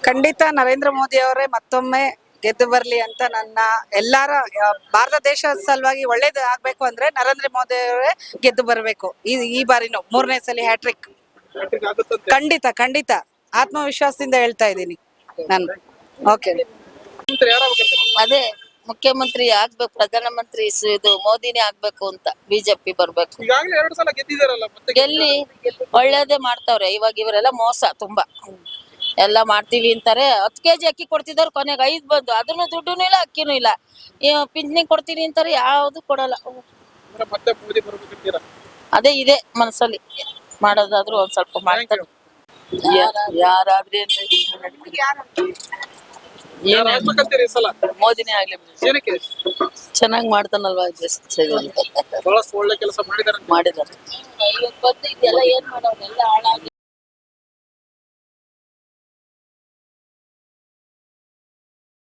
ಖಂಡಿತ ನರೇಂದ್ರ ಮೋದಿ ಅವರೇ ಮತ್ತೊಮ್ಮೆ ಗೆದ್ದು ಬರ್ಲಿ ಅಂತ ನನ್ನ ಎಲ್ಲಾರ ಭಾರತ ದೇಶದ ಸಲುವಾಗಿ ಒಳ್ಳೇದು ಆಗ್ಬೇಕು ಅಂದ್ರೆ ನರೇಂದ್ರ ಮೋದಿ ಅವರೇ ಗೆದ್ದು ಬರ್ಬೇಕು. ಈ ಬಾರಿನೂ 3ನೇ ಸಲ ಹ್ಯಾಟ್ರಿಕ್. ಖಂಡಿತ ಖಂಡಿತ ಆತ್ಮವಿಶ್ವಾಸದಿಂದ ಹೇಳ್ತಾ ಇದ್ದೀನಿ ನಾನು. ಓಕೆ, ಅದೇ ಮುಖ್ಯಮಂತ್ರಿ ಆಗ್ಬೇಕು, ಪ್ರಧಾನಮಂತ್ರಿ ಇದು ಮೋದಿನೇ ಆಗ್ಬೇಕು ಅಂತ ಬಿಜೆಪಿ ಬರ್ಬೇಕು. ಈಗಾಗಲೇ 2 ಸಲ ಗೆದ್ದಿದಾರಲ್ಲ, ಮತ್ತೆ ಗೆಲ್ಲಿ ಒಳ್ಳೇದೇ ಮಾಡ್ತಾವ್ರೆ. ಇವಾಗ ಇವರೆಲ್ಲ ಮೋಸ ತುಂಬಾ ಎಲ್ಲ ಮಾಡ್ತೀವಿ ಅಂತಾರೆ. 10 ಕೆಜಿ ಅಕ್ಕಿ ಕೊಡ್ತಿದಾರೆ, ಕೊನೆಗೆ 5 ಬಂದು ಅದನ್ನು ದುಡ್ಡುನು ಇಲ್ಲ ಅಕ್ಕಿನೂ ಇಲ್ಲ. ಪಿಂಚಣಿ ಕೊಡ್ತೀನಿ ಅಂತಾರೆ, ಯಾವ್ದು ಕೊಡಲ್ಲ. ಮತ್ತೆ ಮೋದಿ ಬರ್ಬೇಕಂತೀರಾ? ಅದೇ ಇದೆ ಮನಸ್ಸಲ್ಲಿ, ಮಾಡೋದಾದ್ರೂ ಒಂದ್ ಸ್ವಲ್ಪ ಮಾಡ್ತಾರೆ. ಯಾರಾದ್ರೆ ಆಗ್ಬೇಕಂತೀರಿ ಈ ಸಲ? ಮೋದಿನೇ ಆಗ್ಲಿ, ಏನಕ್ಕೆ? ಚೆನ್ನಾಗ್ ಮಾಡ್ತಾನಲ್ವಾ, ಬಹಳಷ್ಟು ಒಳ್ಳೆ ಕೆಲಸ ಮಾಡಿದಾರೆ. ಮಾಡಿದಾರೆ. ಇದೆಲ್ಲ ಏನ್ ಮಾಡೋರು ಎಲ್ಲ ಹಾಳಾಗಿ